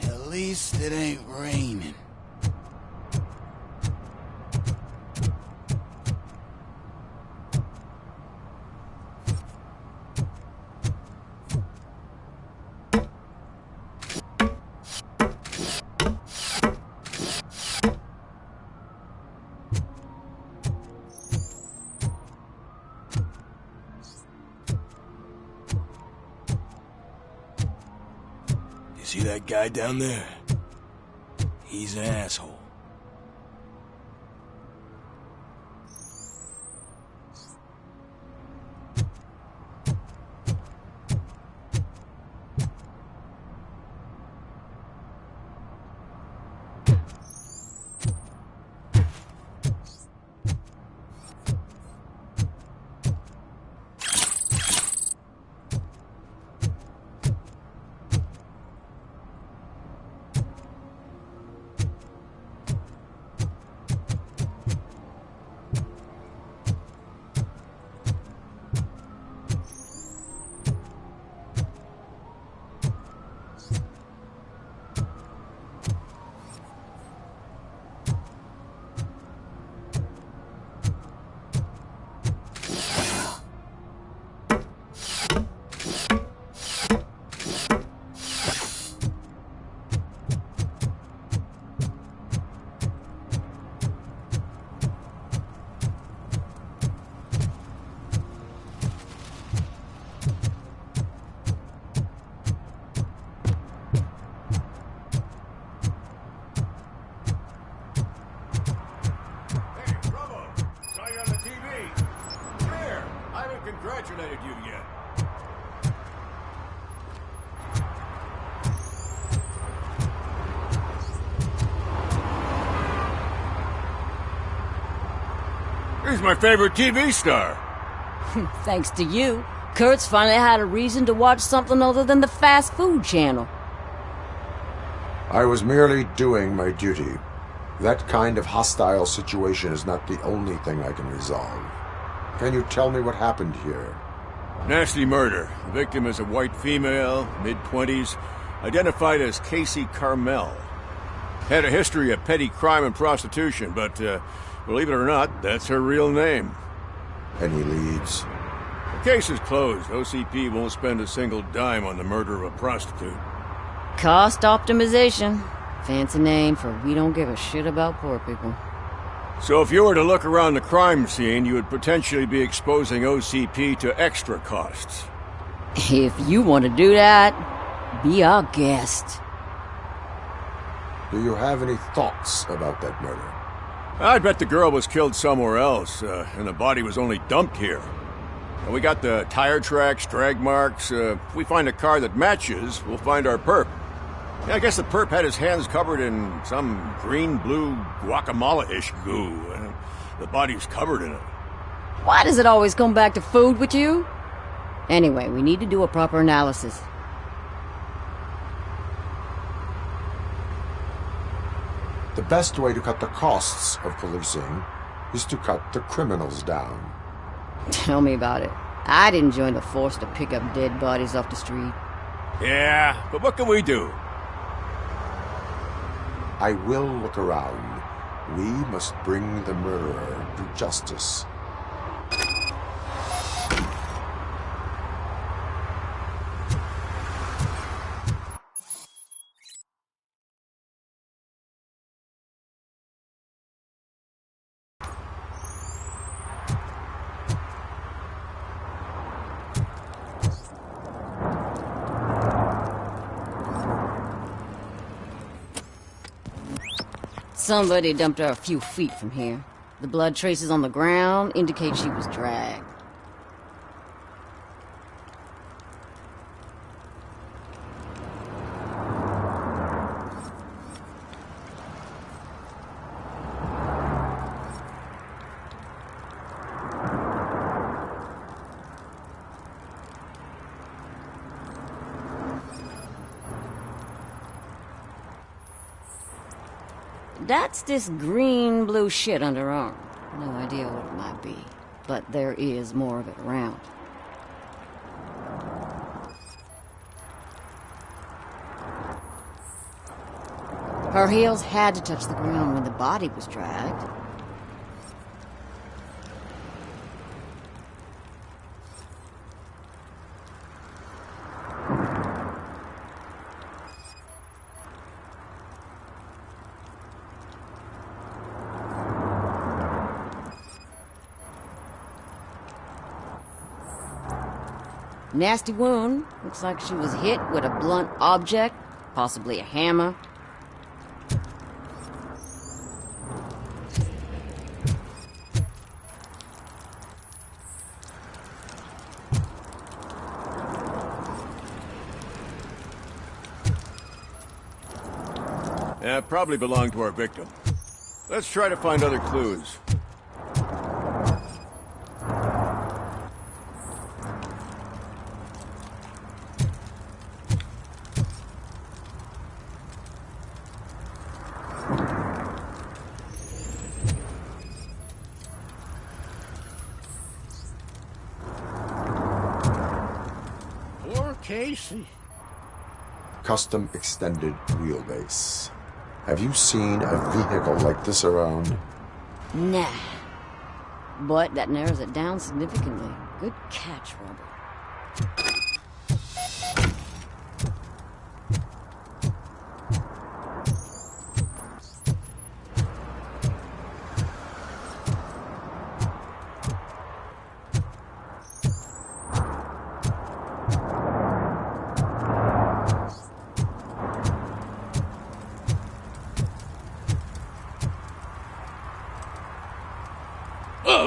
At least it ain't raining. See that guy down there? He's an asshole. Congratulated you yet. He's my favorite TV star. Thanks to you, Kurt's finally had a reason to watch something other than the fast food channel. I was merely doing my duty. That kind of hostile situation is not the only thing I can resolve. Can you tell me what happened here? Nasty murder. The victim is a white female, mid-20s, identified as Casey Carmel. Had a history of petty crime and prostitution, but, believe it or not, that's her real name. Any leads? The case is closed. OCP won't spend a single dime on the murder of a prostitute. Cost optimization. Fancy name for we don't give a shit about poor people. So if you were to look around the crime scene, you would potentially be exposing OCP to extra costs. If you want to do that, be our guest. Do you have any thoughts about that murder? I bet the girl was killed somewhere else, and the body was only dumped here. And we got the tire tracks, drag marks. If we find a car that matches, we'll find our perp. Yeah, I guess the perp had his hands covered in some green-blue guacamole-ish goo, and the body's covered in it. Why does it always come back to food with you? Anyway, we need to do a proper analysis. The best way to cut the costs of policing is to cut the criminals down. Tell me about it. I didn't join the force to pick up dead bodies off the street. Yeah, but what can we do? I will look around. We must bring the murderer to justice. Somebody dumped her a few feet from here. The blood traces on the ground indicate she was dragged. That's this green-blue shit under her arm. No idea what it might be, but there is more of it around. Her heels had to touch the ground when the body was dragged. Nasty wound. Looks like she was hit with a blunt object, possibly a hammer. Yeah, probably belonged to our victim. Let's try to find other clues. Casey. Custom extended wheelbase. Have you seen a vehicle like this around? Nah. But that narrows it down significantly. Good catch, Robert.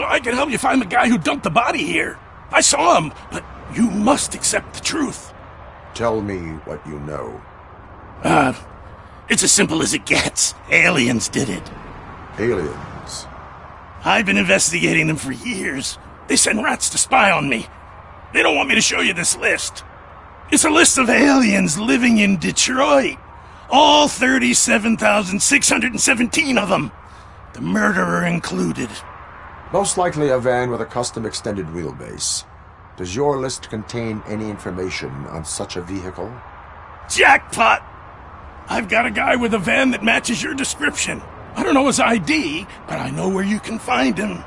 I can help you find the guy who dumped the body here. I saw him, but you must accept the truth. Tell me what you know. It's as simple as it gets. Aliens did it. Aliens? I've been investigating them for years. They send rats to spy on me. They don't want me to show you this list. It's a list of aliens living in Detroit. All 37,617 of them. The murderer included. Most likely a van with a custom extended wheelbase. Does your list contain any information on such a vehicle? Jackpot! I've got a guy with a van that matches your description. I don't know his ID, but I know where you can find him.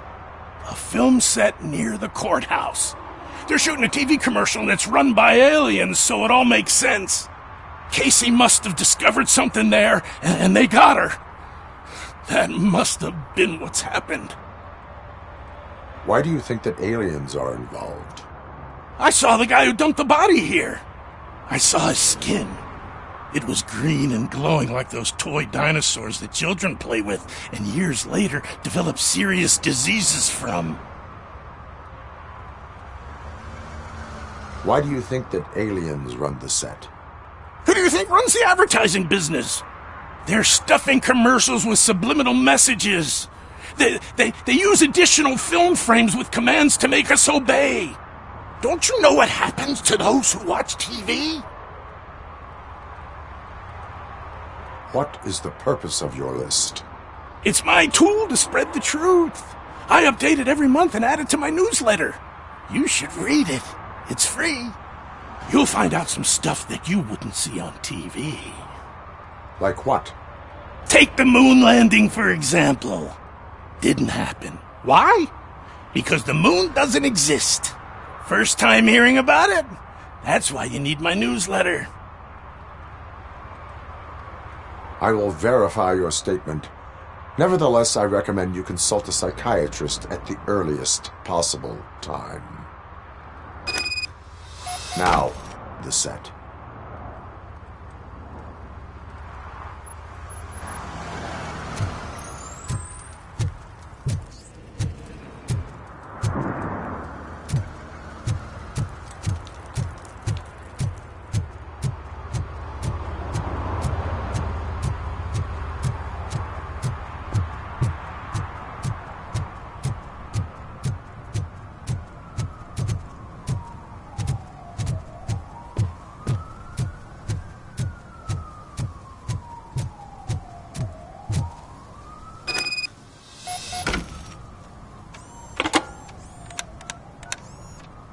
A film set near the courthouse. They're shooting a TV commercial and it's run by aliens, so it all makes sense. Casey must have discovered something there, and they got her. That must have been what's happened. Why do you think that aliens are involved? I saw the guy who dumped the body here. I saw his skin. It was green and glowing like those toy dinosaurs that children play with and years later develop serious diseases from. Why do you think that aliens run the set? Who do you think runs the advertising business? They're stuffing commercials with subliminal messages. They use additional film frames with commands to make us obey. Don't you know what happens to those who watch TV? What is the purpose of your list? It's my tool to spread the truth. I update it every month and add it to my newsletter. You should read it. It's free. You'll find out some stuff that you wouldn't see on TV. Like what? Take the moon landing, for example. Didn't happen. Why? Because the moon doesn't exist. First time hearing about it? That's why you need my newsletter. I will verify your statement. Nevertheless, I recommend you consult a psychiatrist at the earliest possible time. Now, the set.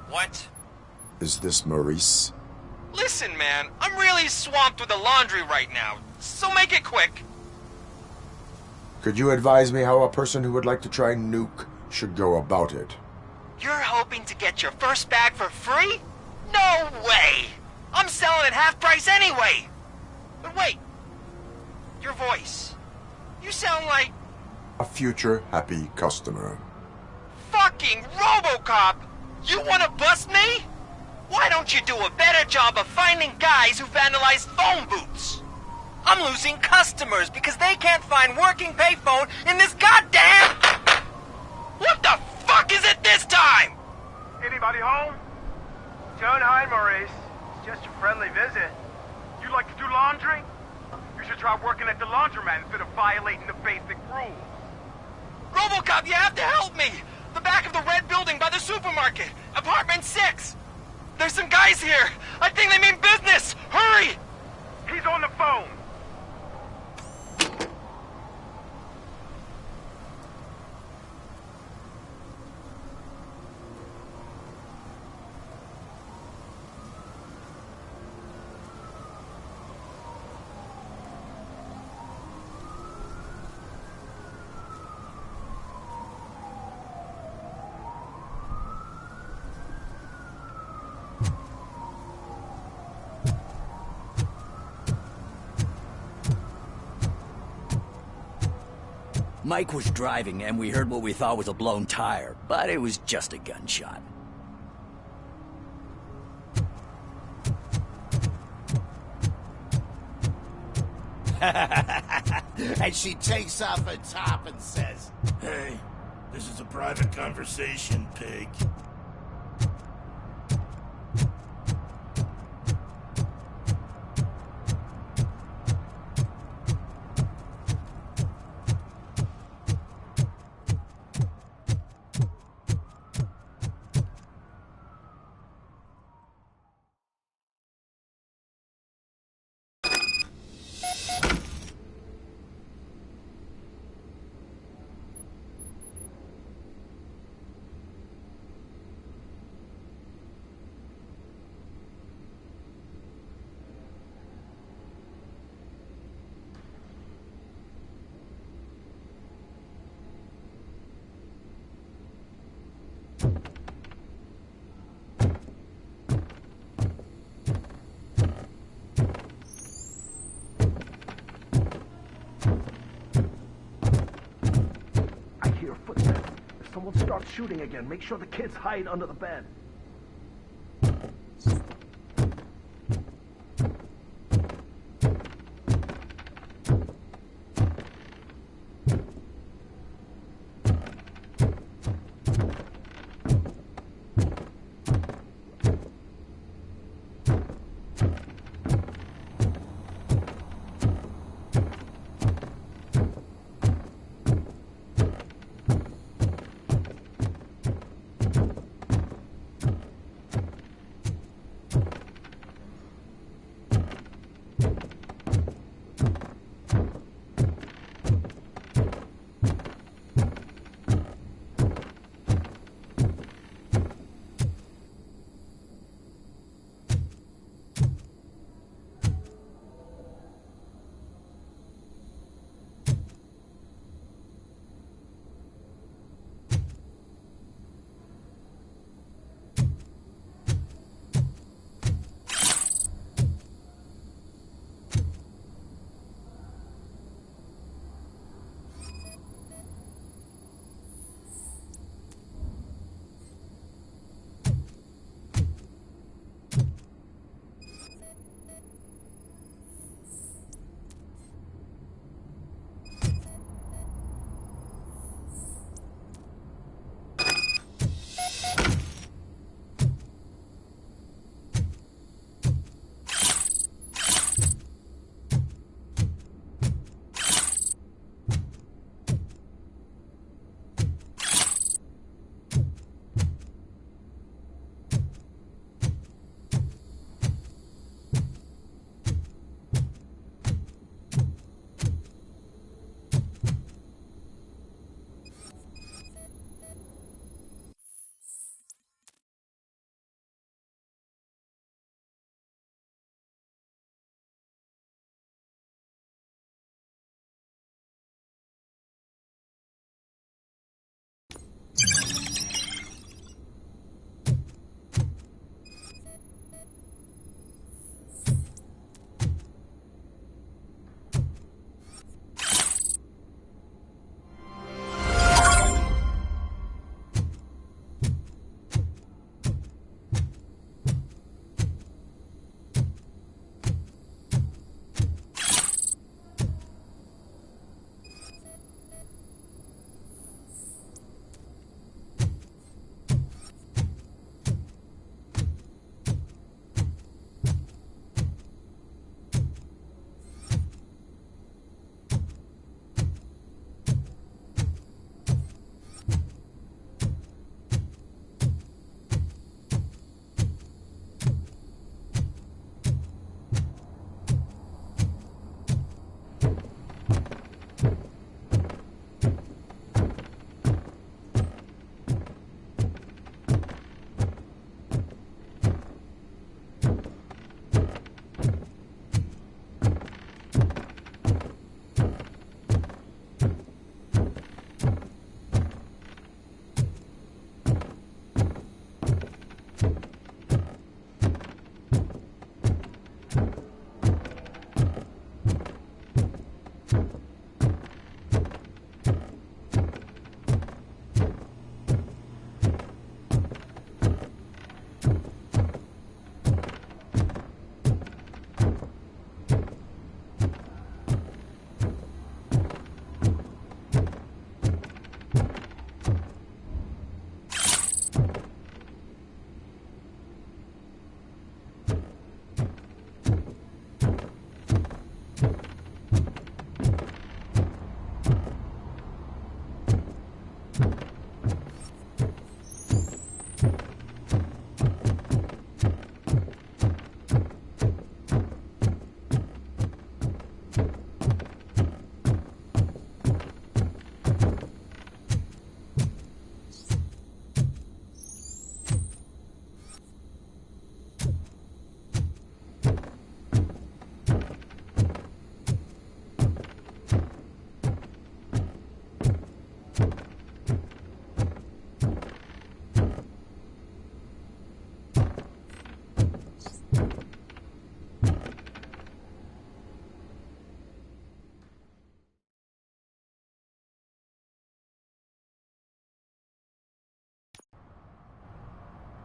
What? Is this Maurice? Listen, man, I'm really swamped with the laundry right now, so make it quick. Could you advise me how a person who would like to try Nuke should go about it? You're hoping to get your first bag for free? No way! I'm selling at half price anyway! But wait, your voice. You sound like... A future happy customer. fucking Robocop! You wanna bust me? Why don't you do a better job of finding guys who vandalize phone booths? I'm losing customers because they can't find working payphone in this goddamn... What the fuck is it this time? Anybody home? Don't hide, Maurice. It's just a friendly visit. You like to do laundry? You should try working at the laundromat instead of violating the basic rules. Robocop, you have to help me! The back of the red building by the supermarket. Apartment 6. There's some guys here. I think they mean business. Hurry! He's on the phone. Mike was driving, and we heard what we thought was a blown tire, but it was just a gunshot. And she takes off her top and says, Hey, this is a private conversation, pig. I hear footsteps. If someone starts shooting again, make sure the kids hide under the bed.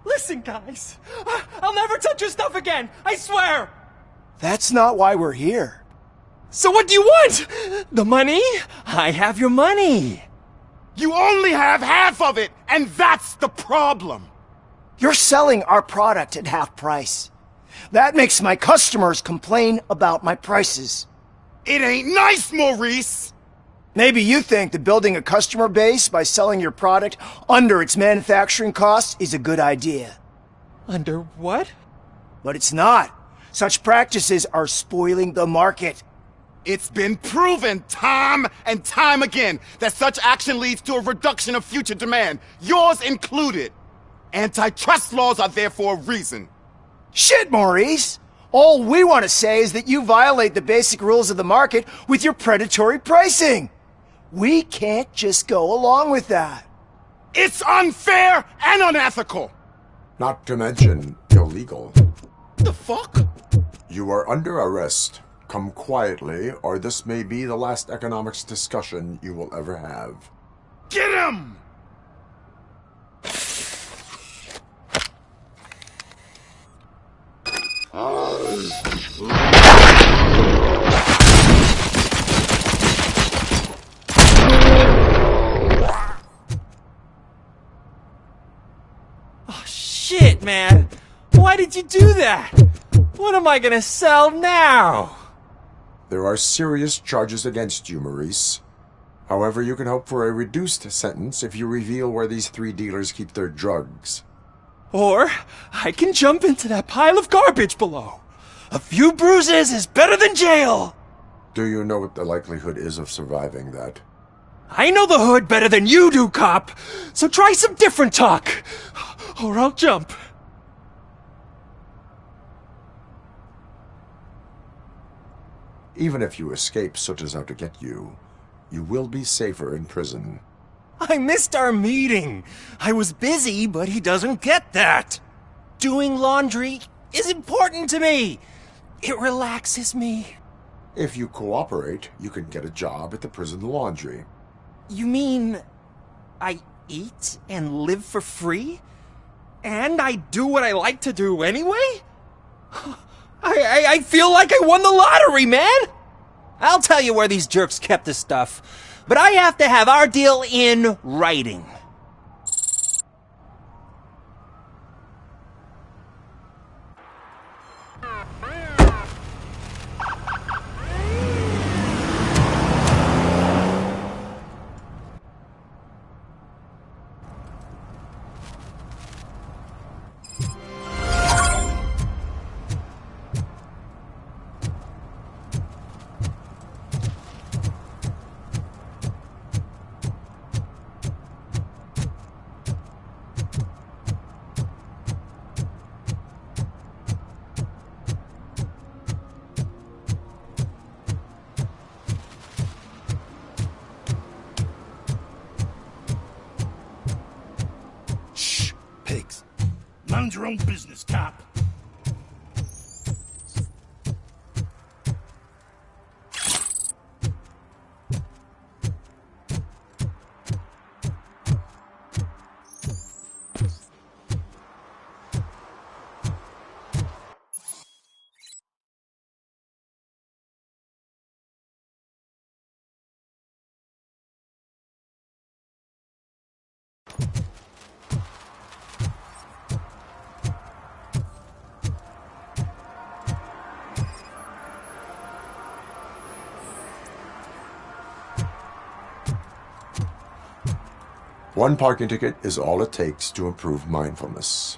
Listen, guys. I'll never touch your stuff again. I swear. That's not why we're here. So what do you want? The money? I have your money. You only have half of it, and that's the problem. You're selling our product at half price. That makes my customers complain about my prices. It ain't nice, Maurice. Maybe you think that building a customer base by selling your product under its manufacturing costs is a good idea. Under what? But it's not. Such practices are spoiling the market. It's been proven time and time again that such action leads to a reduction of future demand, yours included. Antitrust laws are there for a reason. Shit, Maurice! All we want to say is that you violate the basic rules of the market with your predatory pricing. We can't just go along with that. It's unfair and unethical. Not to mention illegal. The fuck? You are under arrest. Come quietly, or this may be the last economics discussion you will ever have. Get him! Oh, shit, man. Why did you do that? What am I gonna sell now? There are serious charges against you, Maurice. However, you can hope for a reduced sentence if you reveal where these 3 dealers keep their drugs. Or I can jump into that pile of garbage below. A few bruises is better than jail. Do you know what the likelihood is of surviving that? I know the hood better than you do, cop. So try some different talk. Or I'll jump. Even if you escape Soot is out to get you, you will be safer in prison. I missed our meeting. I was busy, but he doesn't get that. Doing laundry is important to me. It relaxes me. If you cooperate, you can get a job at the prison laundry. You mean I eat and live for free? And I do what I like to do anyway? I feel like I won the lottery, man! I'll tell you where these jerks kept the stuff, but I have to have our deal in writing. Pigs. Mind your own business, cop. One parking ticket is all it takes to improve mindfulness.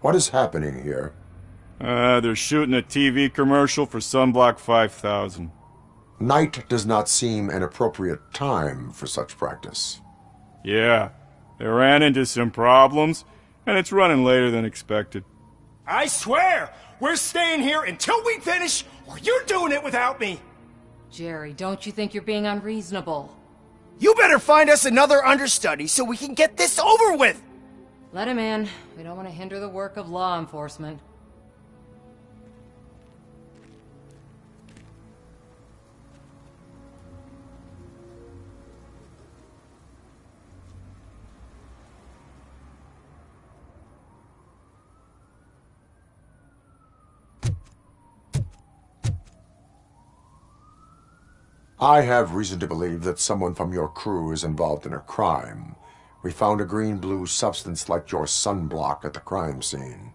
What is happening here? They're shooting a TV commercial for Sunblock 5000. Night does not seem an appropriate time for such practice. Yeah, they ran into some problems, and it's running later than expected. I swear, we're staying here until we finish, or you're doing it without me. Jerry, don't you think you're being unreasonable? You better find us another understudy so we can get this over with. Let him in. We don't want to hinder the work of law enforcement. I have reason to believe that someone from your crew is involved in a crime. We found a green-blue substance like your sunblock at the crime scene.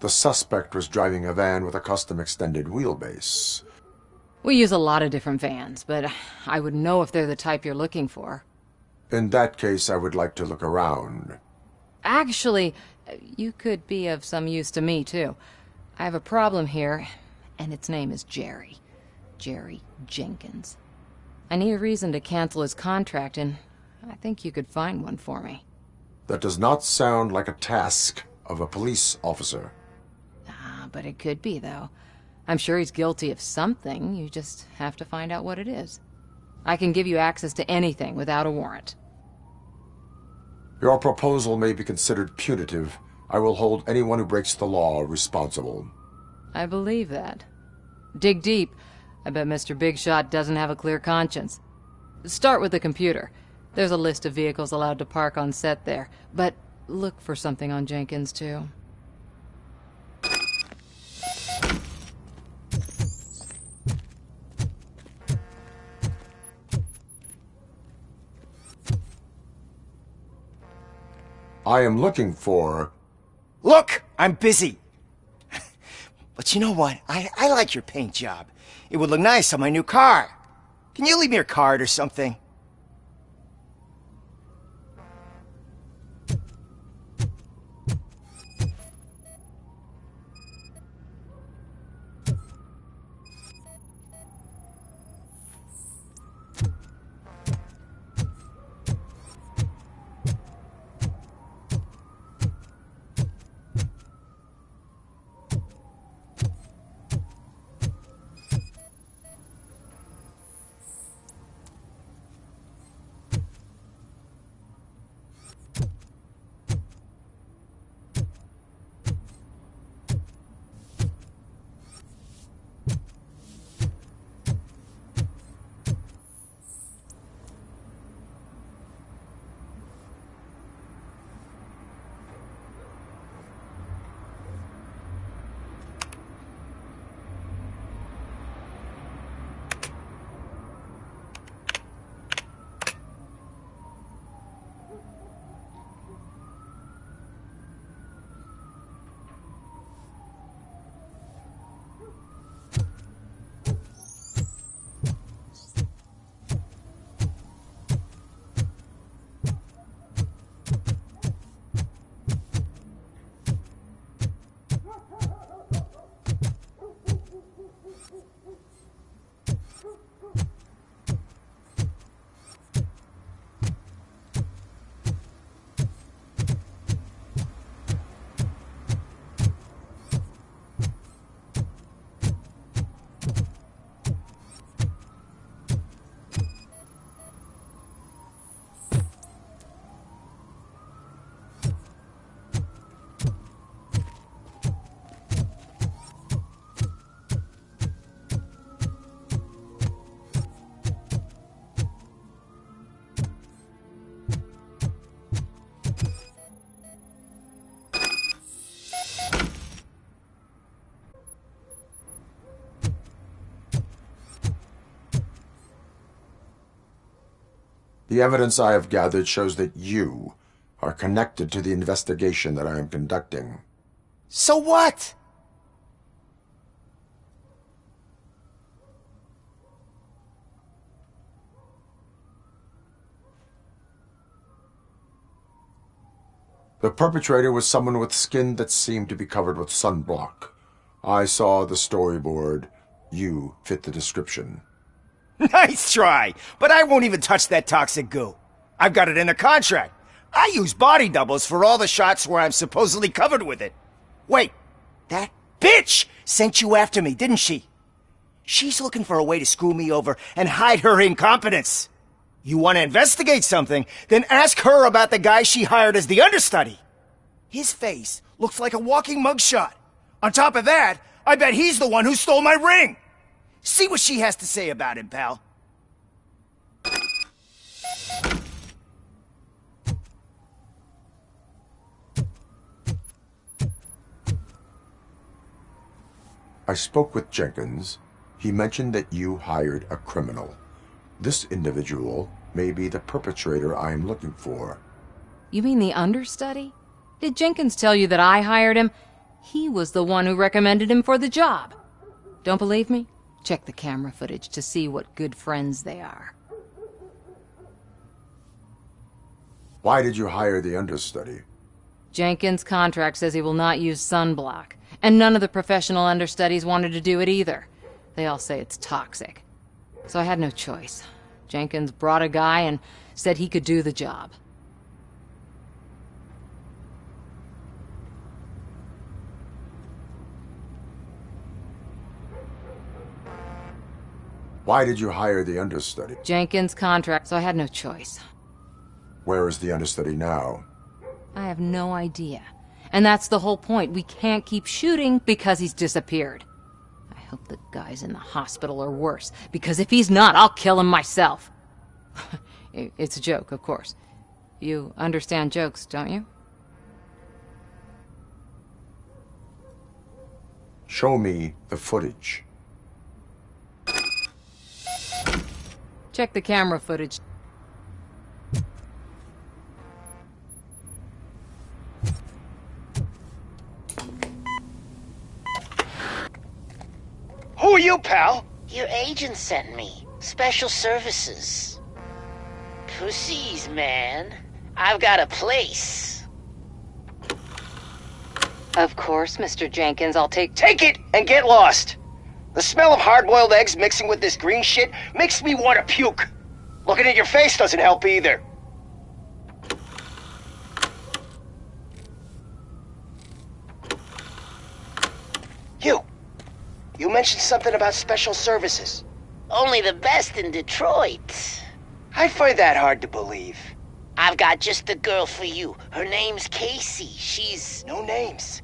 The suspect was driving a van with a custom extended wheelbase. We use a lot of different vans, but I would know if they're the type you're looking for. In that case, I would like to look around. Actually, you could be of some use to me, too. I have a problem here, and its name is Jerry. Jerry Jenkins. I need a reason to cancel his contract, and I think you could find one for me. That does not sound like a task of a police officer. But it could be, though. I'm sure he's guilty of something. You just have to find out what it is. I can give you access to anything without a warrant. Your proposal may be considered punitive. I will hold anyone who breaks the law responsible. I believe that. Dig deep. I bet Mr. Big Shot doesn't have a clear conscience. Start with the computer. There's a list of vehicles allowed to park on set there, but look for something on Jenkins, too. I am looking for... Look, I'm busy. But you know what? I like your paint job. It would look nice on my new car. Can you leave me your card or something? The evidence I have gathered shows that you are connected to the investigation that I am conducting. So what? The perpetrator was someone with skin that seemed to be covered with sunblock. I saw the storyboard. You fit the description. Nice try, but I won't even touch that toxic goo. I've got it in a contract. I use body doubles for all the shots where I'm supposedly covered with it. Wait, that bitch sent you after me, didn't she? She's looking for a way to screw me over and hide her incompetence. You want to investigate something, then ask her about the guy she hired as the understudy. His face looks like a walking mugshot. On top of that, I bet he's the one who stole my ring. See what she has to say about him, pal. I spoke with Jenkins. He mentioned that you hired a criminal. This individual may be the perpetrator I am looking for. You mean the understudy? Did Jenkins tell you that I hired him? He was the one who recommended him for the job. Don't believe me? Check the camera footage to see what good friends they are. Why did you hire the understudy? Jenkins' contract says he will not use sunblock, and none of the professional understudies wanted to do it either. They all say it's toxic. So I had no choice. Jenkins brought a guy and said he could do the job. Why did you hire the understudy? Jenkins' contract, so I had no choice. Where is the understudy now? I have no idea. And that's the whole point. We can't keep shooting because he's disappeared. I hope the guy's in the hospital or worse, because if he's not, I'll kill him myself. It's a joke, of course. You understand jokes, don't you? Show me the footage. Check the camera footage. Who are you, pal? Your agent sent me. Special services. Pussies, man. I've got a place. Of course, Mr. Jenkins, I'll take it and get lost. The smell of hard-boiled eggs mixing with this green shit makes me want to puke. Looking at your face doesn't help either. You mentioned something about special services. Only the best in Detroit. I find that hard to believe. I've got just the girl for you. Her name's Casey. She's... No names.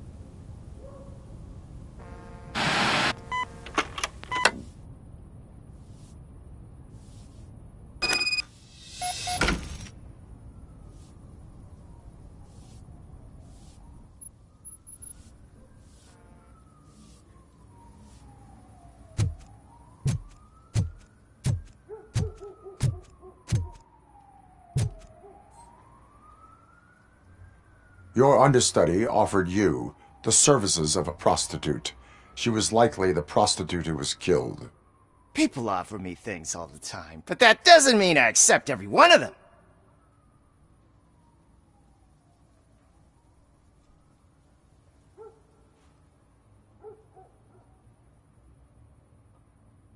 Your understudy offered you the services of a prostitute. She was likely the prostitute who was killed. People offer me things all the time, but that doesn't mean I accept every one of them.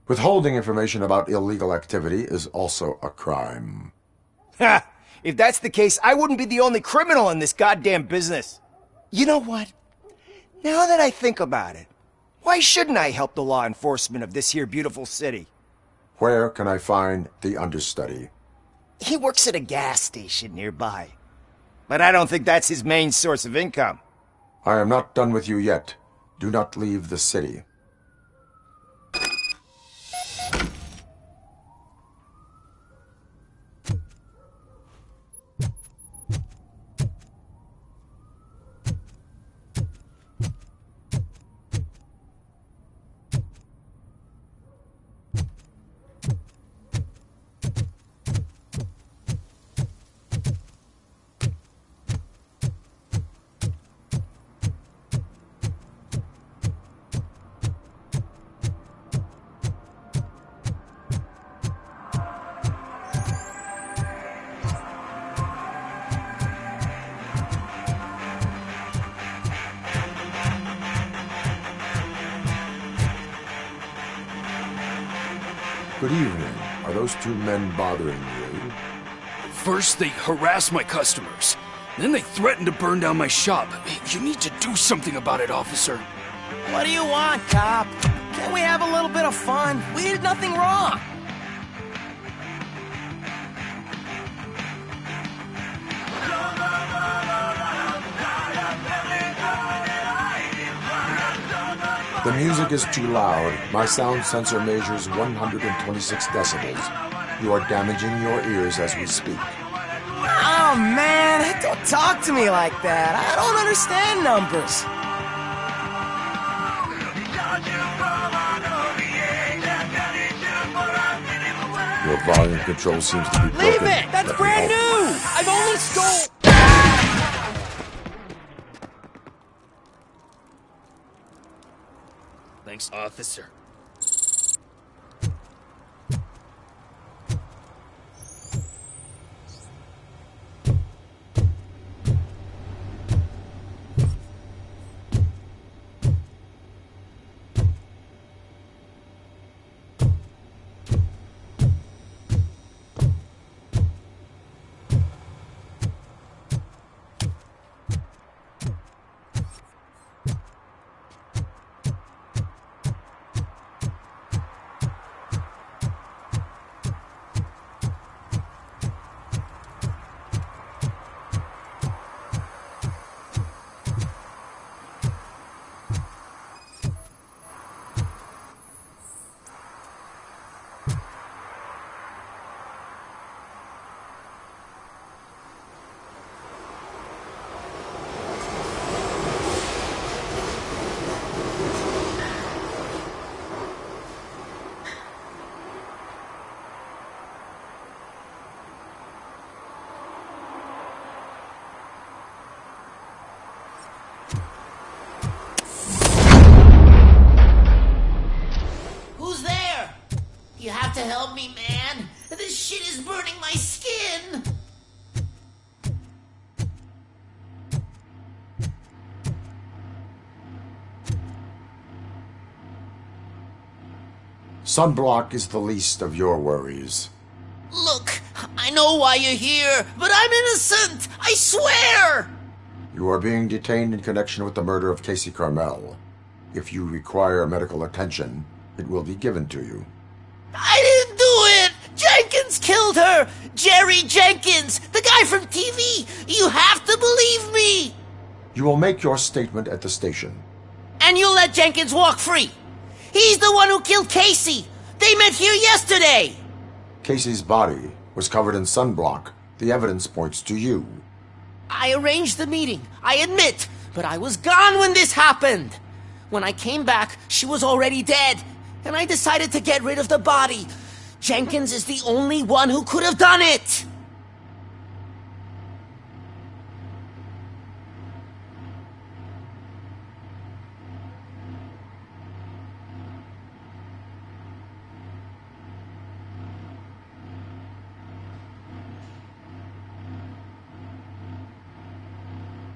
Withholding information about illegal activity is also a crime. Ha! If that's the case, I wouldn't be the only criminal in this goddamn business. You know what? Now that I think about it, why shouldn't I help the law enforcement of this here beautiful city? Where can I find the understudy? He works at a gas station nearby. But I don't think that's his main source of income. I am not done with you yet. Do not leave the city. Good evening. Are those two men bothering you? First, they harass my customers. Then they threaten to burn down my shop. You need to do something about it, officer. What do you want, cop? Can't we have a little bit of fun? We did nothing wrong. The music is too loud. My sound sensor measures 126 decibels. You are damaging your ears as we speak. Oh, man, don't talk to me like that. I don't understand numbers. Your volume control seems to be broken. Leave it! That's brand new! I've only stole... Thanks, officer. You have to help me, man. This shit is burning my skin. Sunblock is the least of your worries. Look, I know why you're here, but I'm innocent. I swear. You are being detained in connection with the murder of Casey Carmel. If you require medical attention, it will be given to you. I didn't do it! Jenkins killed her! Jerry Jenkins! The guy from TV! You have to believe me! You will make your statement at the station. And you'll let Jenkins walk free! He's the one who killed Casey! They met here yesterday! Casey's body was covered in sunblock. The evidence points to you. I arranged the meeting, I admit, but I was gone when this happened! When I came back, she was already dead, and I decided to get rid of the body. Jenkins is the only one who could have done it!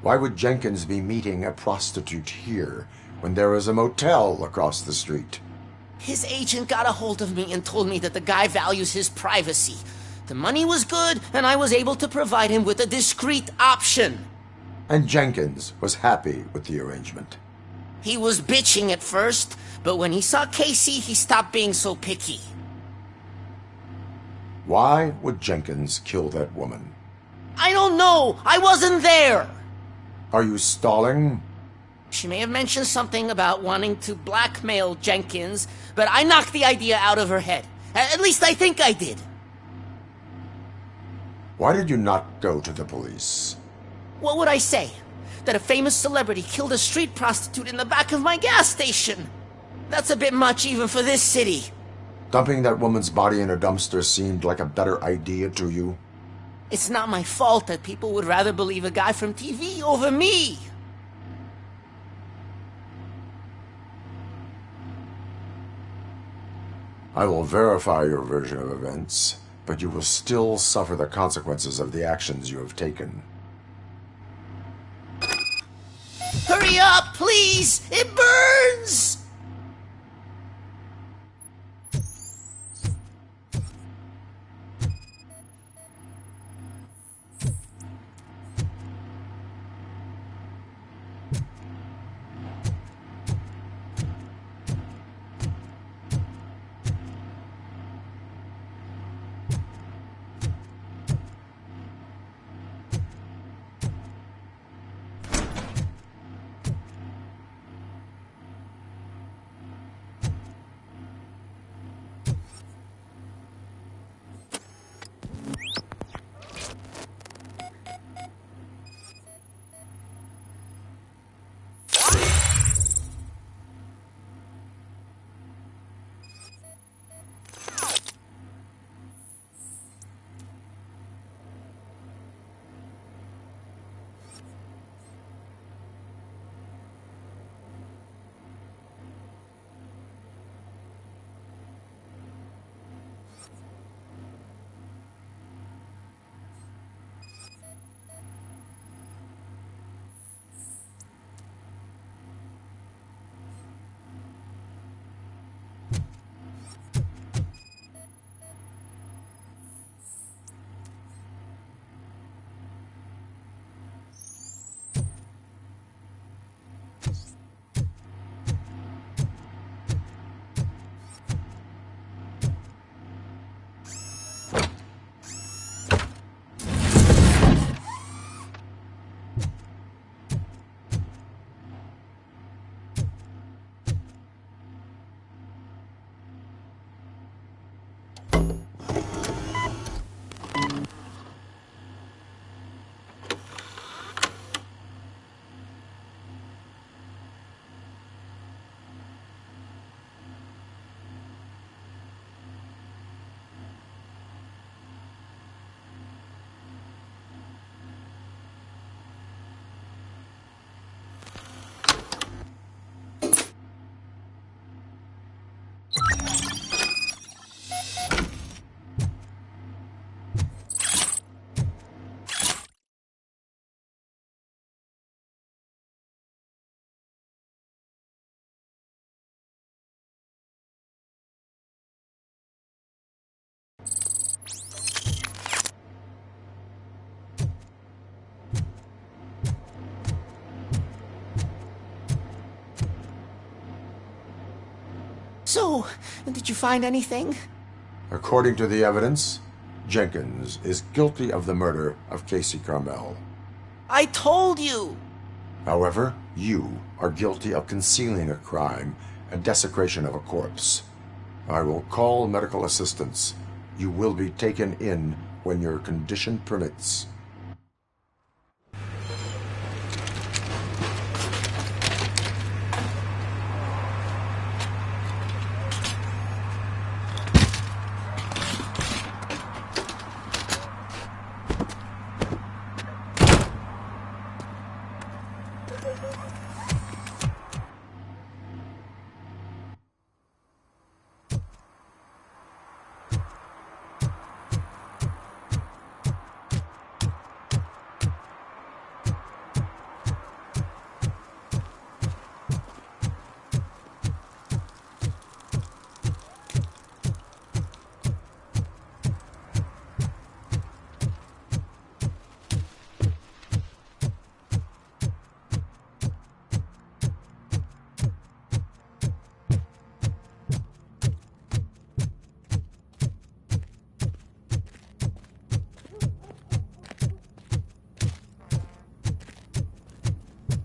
Why would Jenkins be meeting a prostitute here when there is a motel across the street? His agent got a hold of me and told me that the guy values his privacy. The money was good, and I was able to provide him with a discreet option. And Jenkins was happy with the arrangement. He was bitching at first, but when he saw Casey, he stopped being so picky. Why would Jenkins kill that woman? I don't know! I wasn't there! Are you stalling? She may have mentioned something about wanting to blackmail Jenkins, but I knocked the idea out of her head. At least I think I did. Why did you not go to the police? What would I say? That a famous celebrity killed a street prostitute in the back of my gas station? That's a bit much even for this city. Dumping that woman's body in a dumpster seemed like a better idea to you? It's not my fault that people would rather believe a guy from TV over me. I will verify your version of events, but you will still suffer the consequences of the actions you have taken. Hurry up, please! It burns! So, did you find anything? According to the evidence, Jenkins is guilty of the murder of Casey Carmel. I told you! However, you are guilty of concealing a crime and desecration of a corpse. I will call medical assistance. You will be taken in when your condition permits.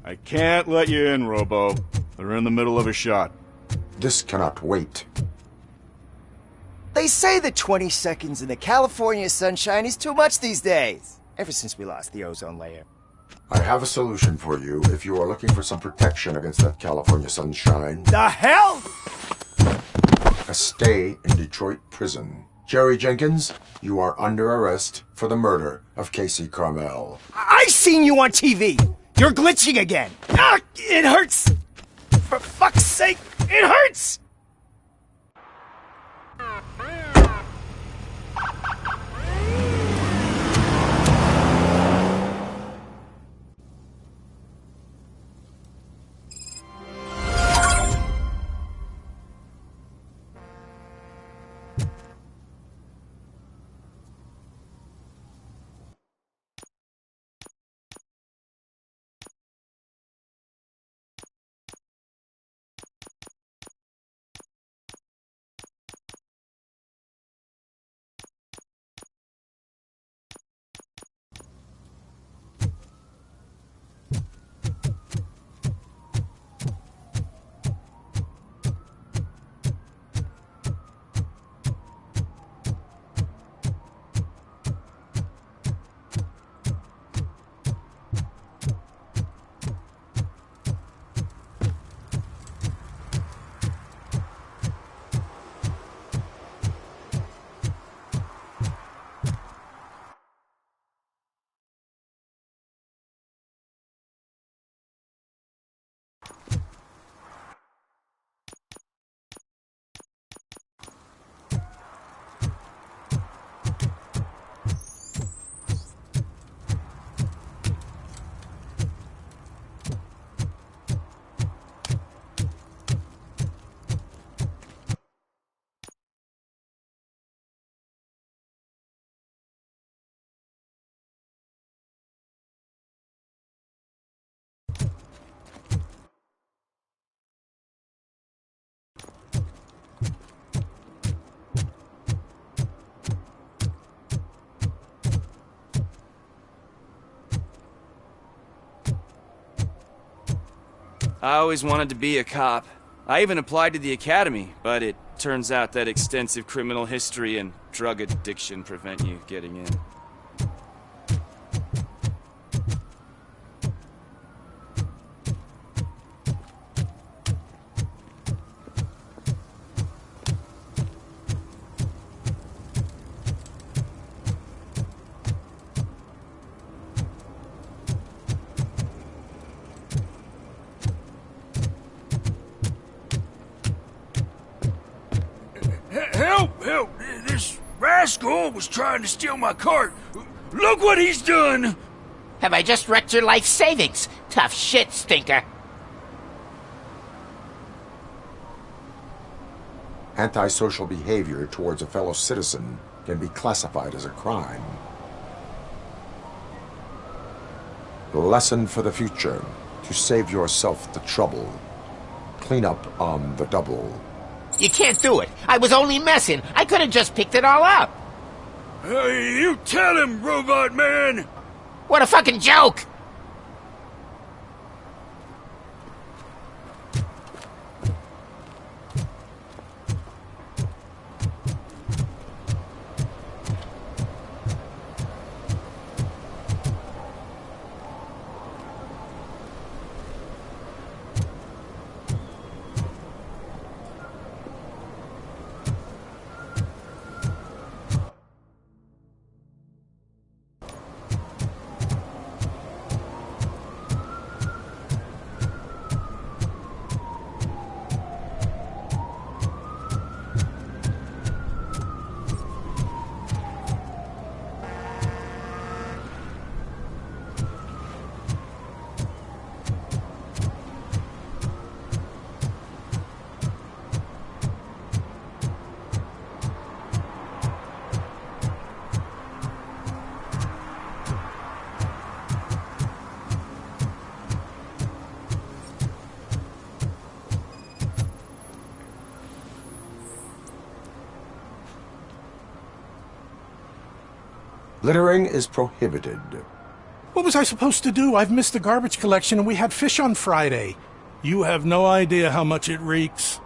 I can't let you in, Robo. They're in the middle of a shot. This cannot wait. They say that 20 seconds in the California sunshine is too much these days. Ever since we lost the ozone layer. I have a solution for you if you are looking for some protection against that California sunshine. The hell? A stay in Detroit prison. Jerry Jenkins, you are under arrest for the murder of Casey Carmel. I seen you on TV! You're glitching again! Ah, it hurts! For fuck's sake, it hurts! I always wanted to be a cop. I even applied to the academy, but it turns out that extensive criminal history and drug addiction prevent you getting in. Help! This rascal was trying to steal my cart. Look what he's done! Have I just wrecked your life savings? Tough shit, stinker. Antisocial behavior towards a fellow citizen can be classified as a crime. Lesson for the future: to save yourself the trouble. Clean up on the double. You can't do it. I was only messing. I could have just picked it all up. Hey, you tell him, Robot Man! What a fucking joke! Littering is prohibited. What was I supposed to do? I've missed the garbage collection and we had fish on Friday. You have no idea how much it reeks.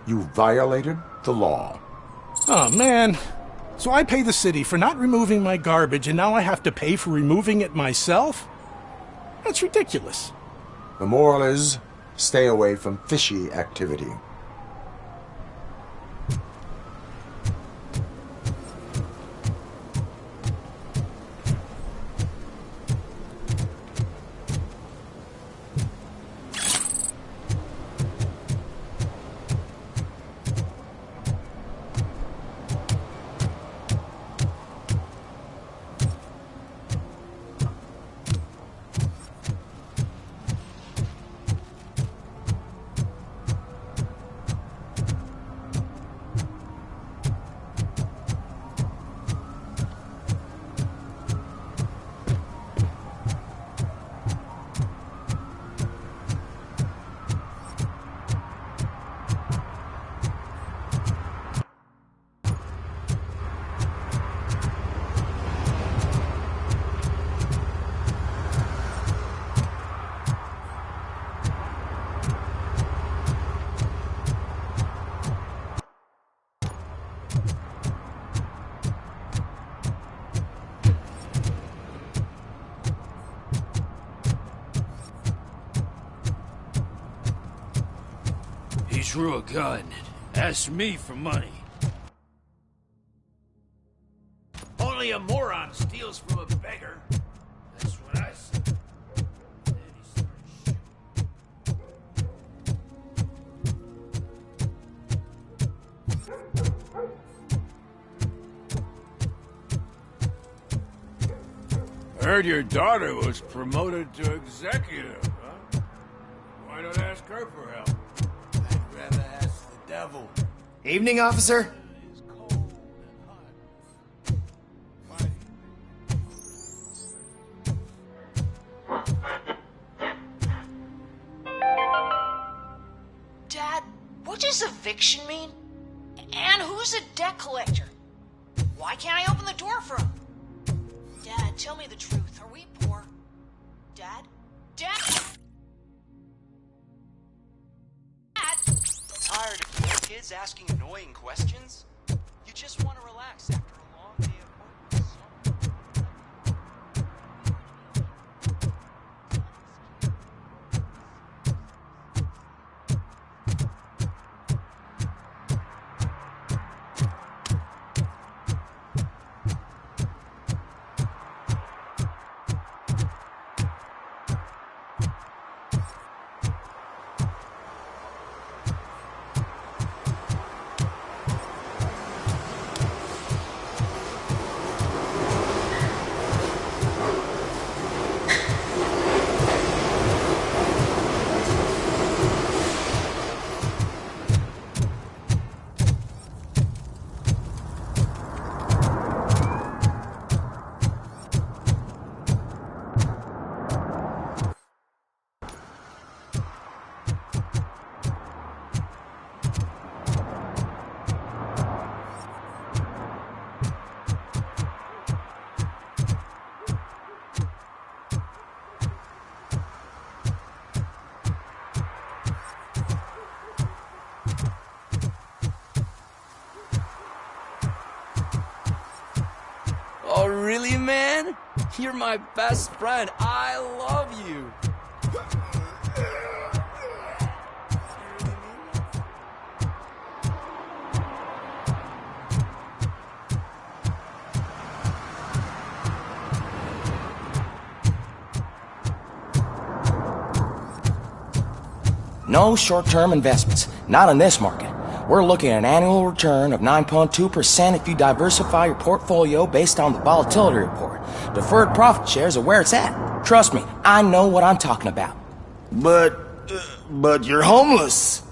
You violated the law. Oh, man. So I pay the city for not removing my garbage, and now I have to pay for removing it myself? That's ridiculous. The moral is, stay away from fishy activity. He drew a gun and asked me for money. Only a moron steals from a beggar. That's what I said. Then he started I heard your daughter was promoted to executive, huh? Why not ask her for help? I'd rather ask the devil. Evening, officer. Dad, what does eviction mean? And who's a debt collector? Why can't I open the door for him? Dad, tell me the truth. Are we poor? Dad? Dad? Dad? Tired of poor kids asking annoying questions? You just want to relax after a long day of work. man. You're my best friend. I love you. No short-term investments. Not in this market. We're looking at an annual return of 9.2% if you diversify your portfolio based on the volatility report. Deferred profit shares are where it's at. Trust me, I know what I'm talking about. But you're homeless.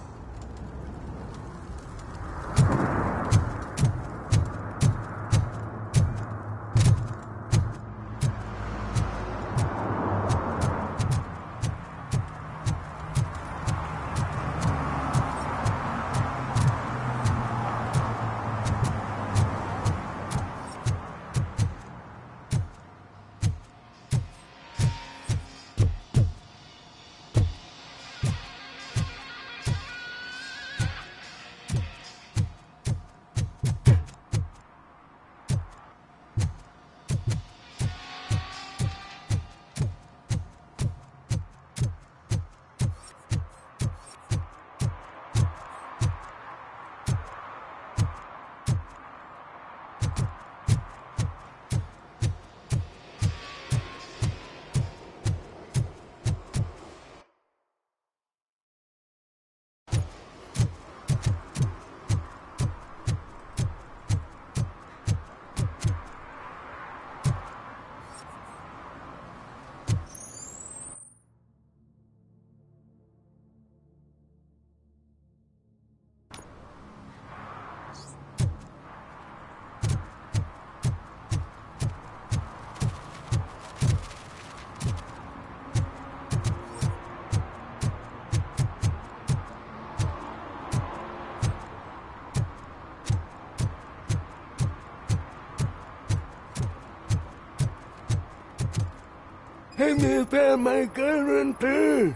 Help me find my gun, please.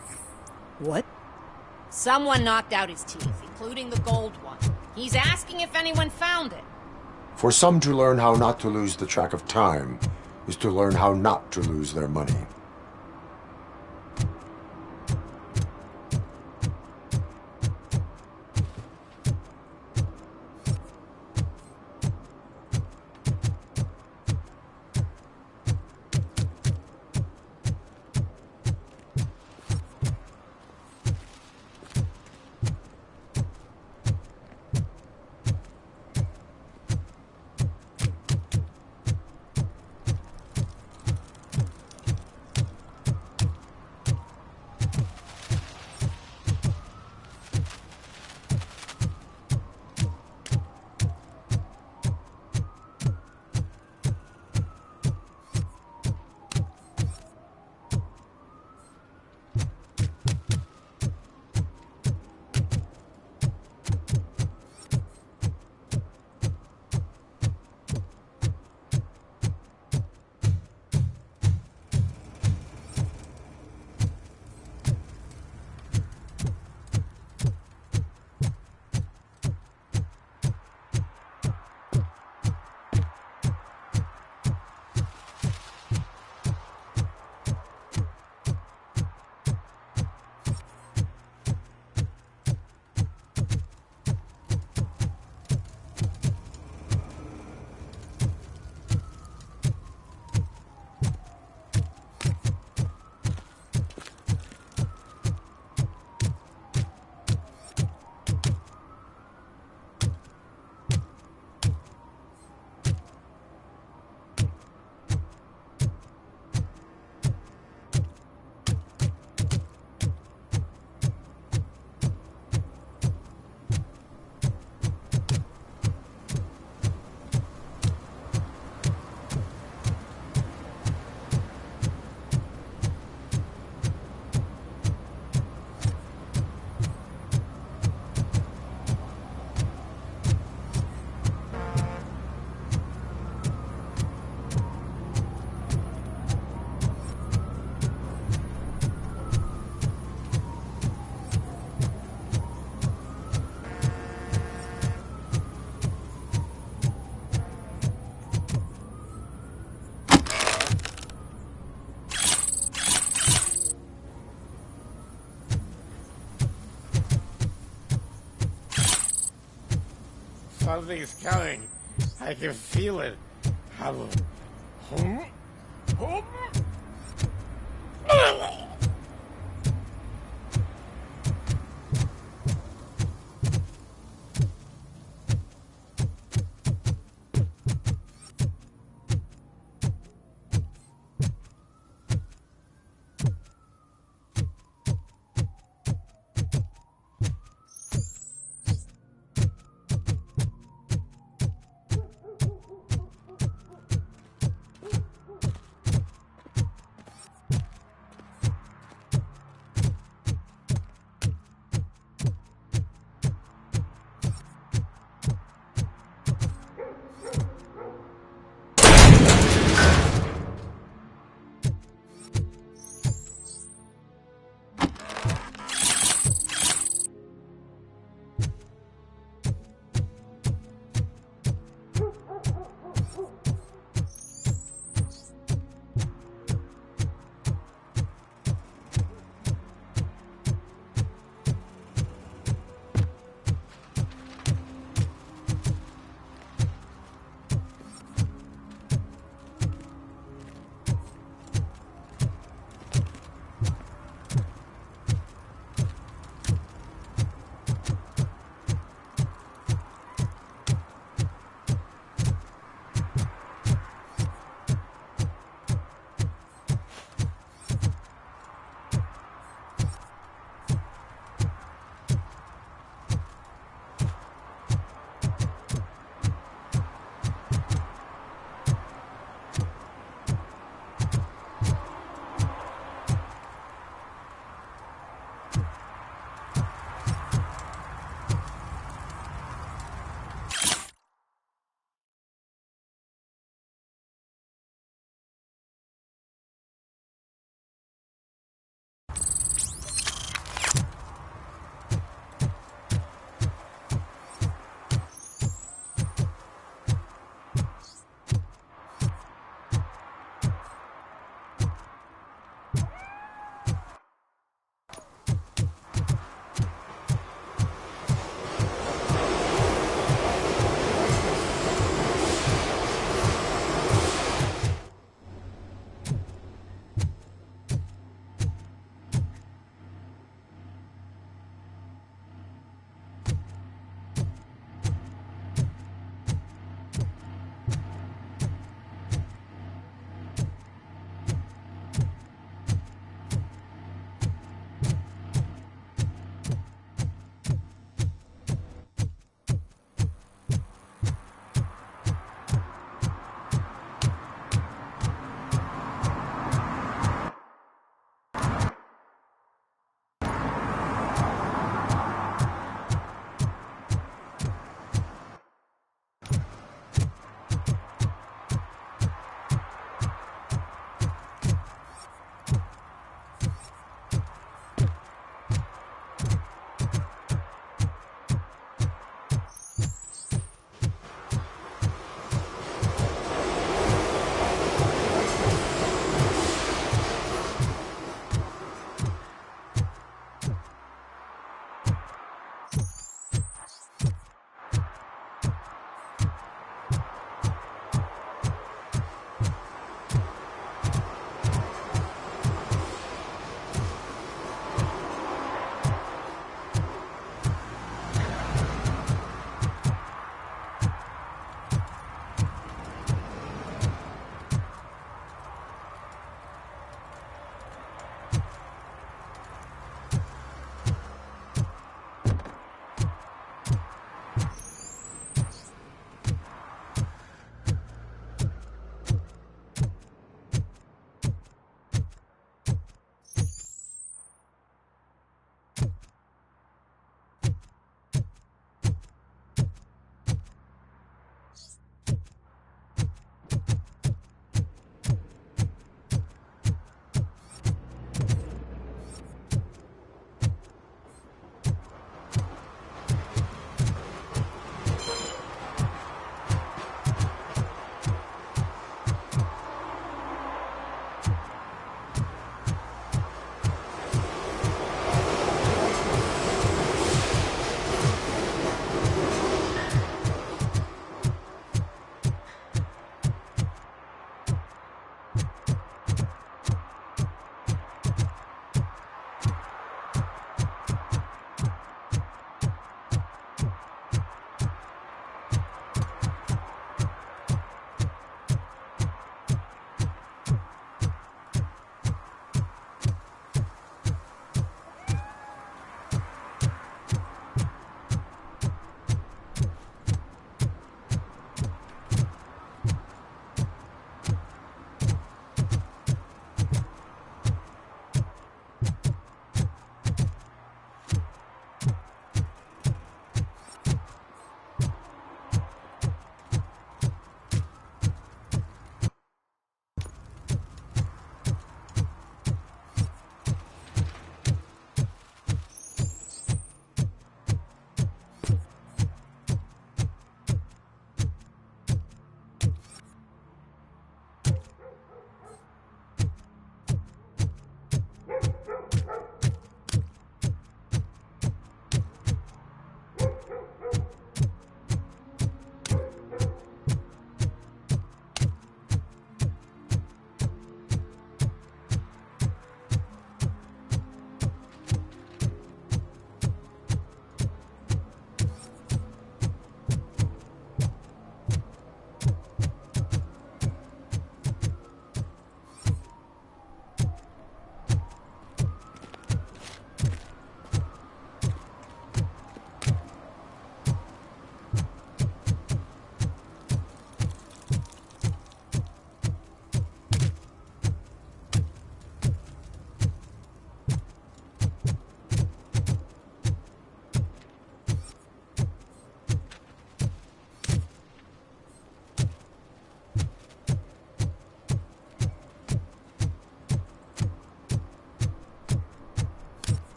What? Someone knocked out his teeth, including the gold one. He's asking if anyone found it. For some to learn how not to lose the track of time is to learn how not to lose their money. Something's coming. I can feel it. Hum. Hum. Hum.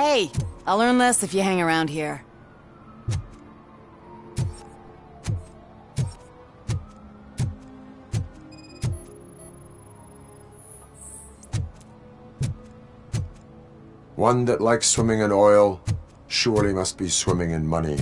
Hey, I'll learn less if you hang around here. One that likes swimming in oil surely must be swimming in money.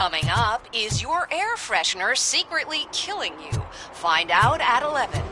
Coming up, is your air freshener secretly killing you? Find out at 11.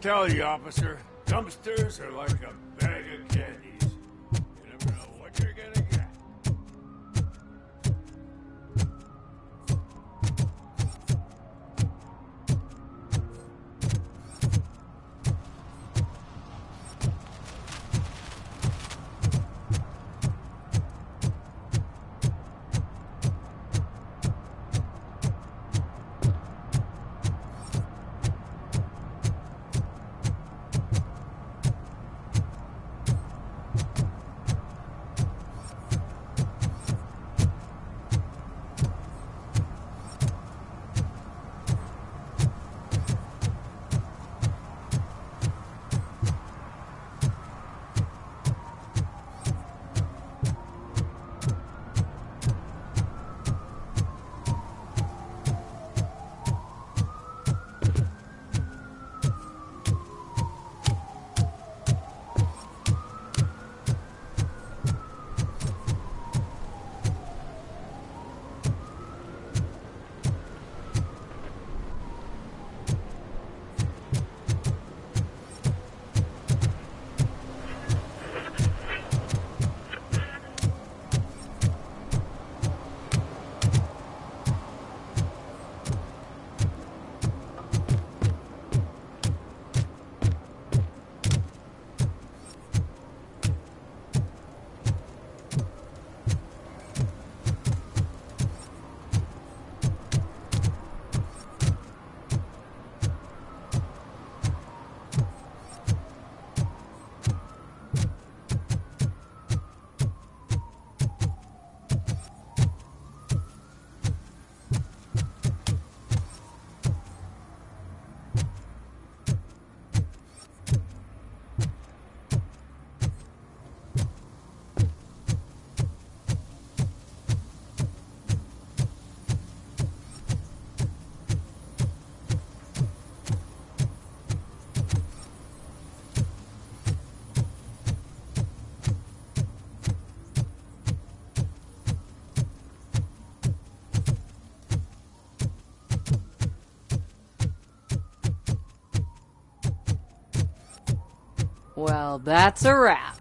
tell you, officer, dumpsters are like a bag of candies. You never know what you're gonna get. Well, that's a wrap.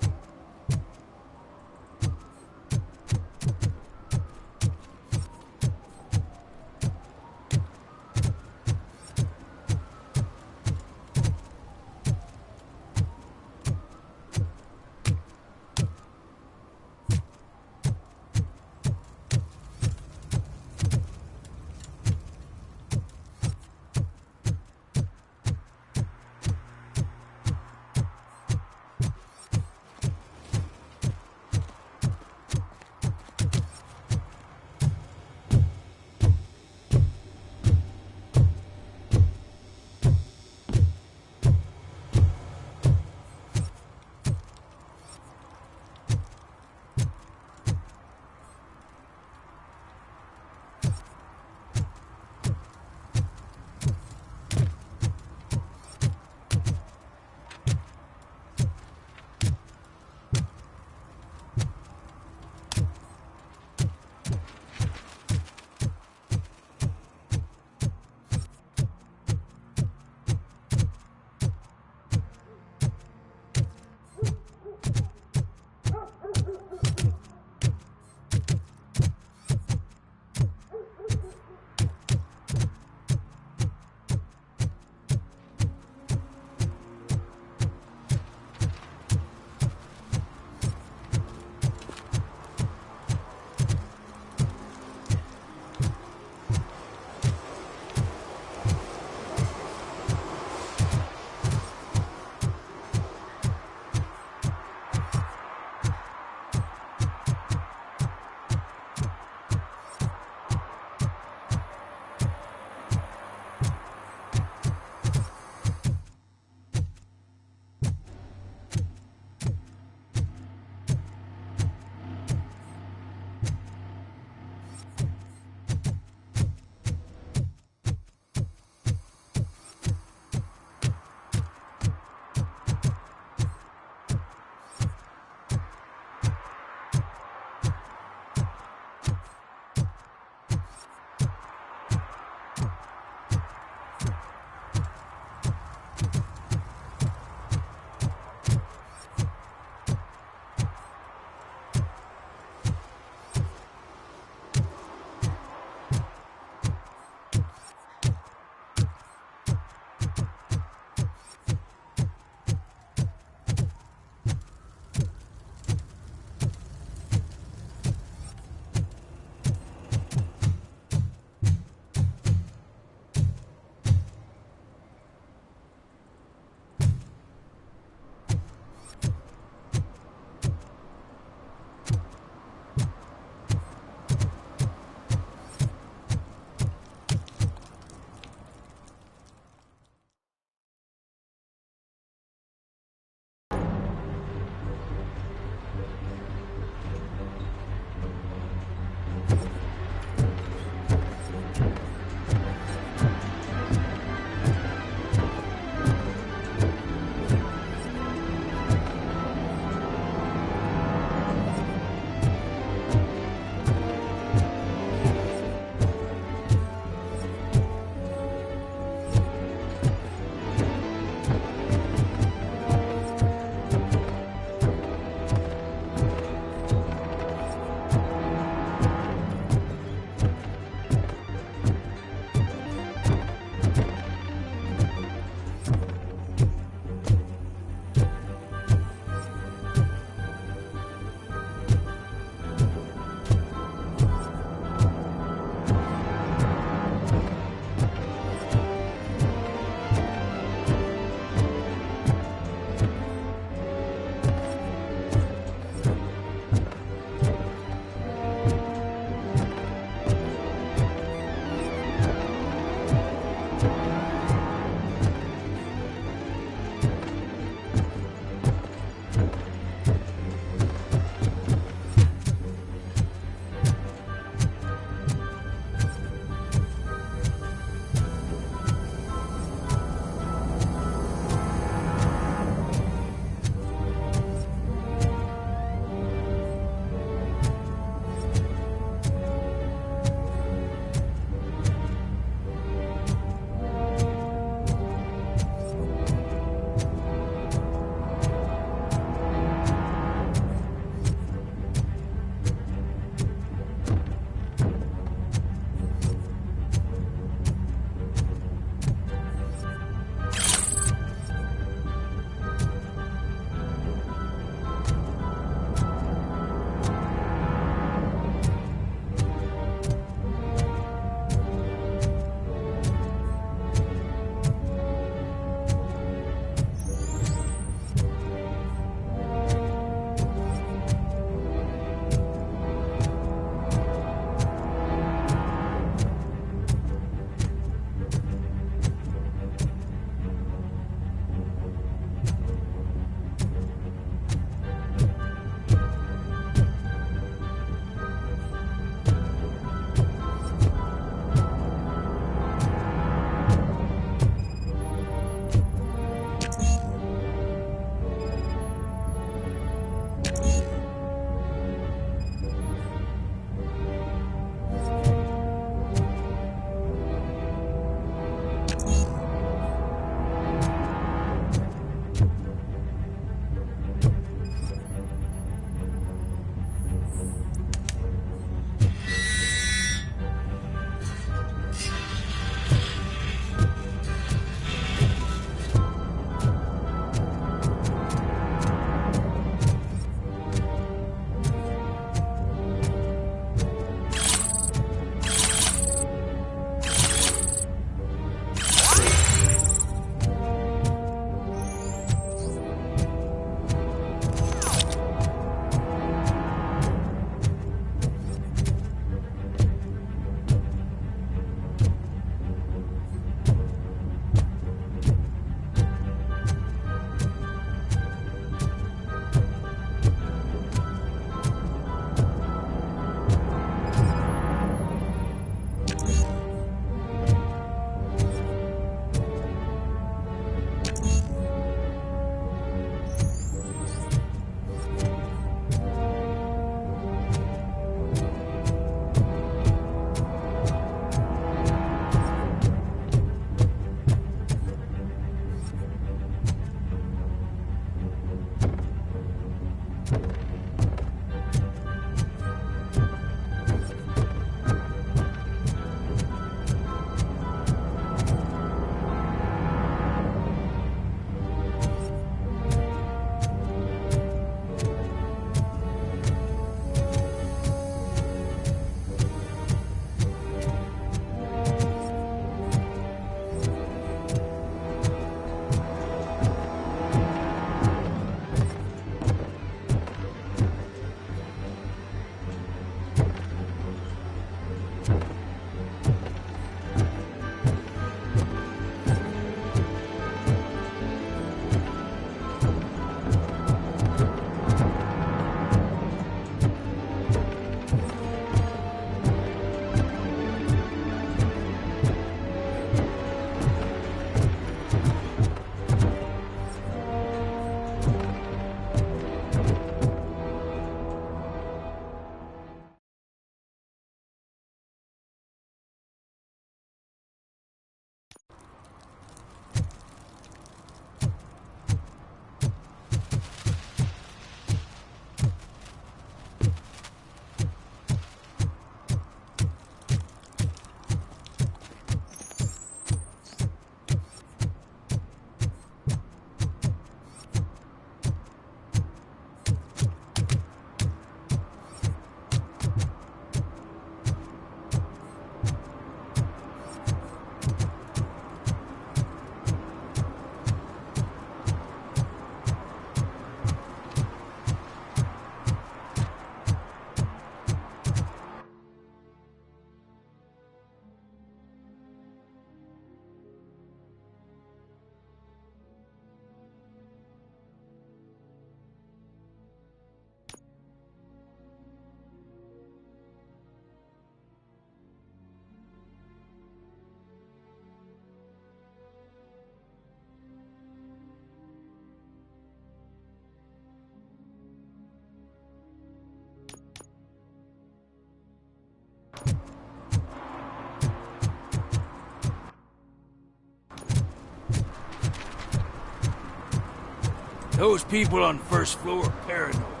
Those people on the first floor are paranoid.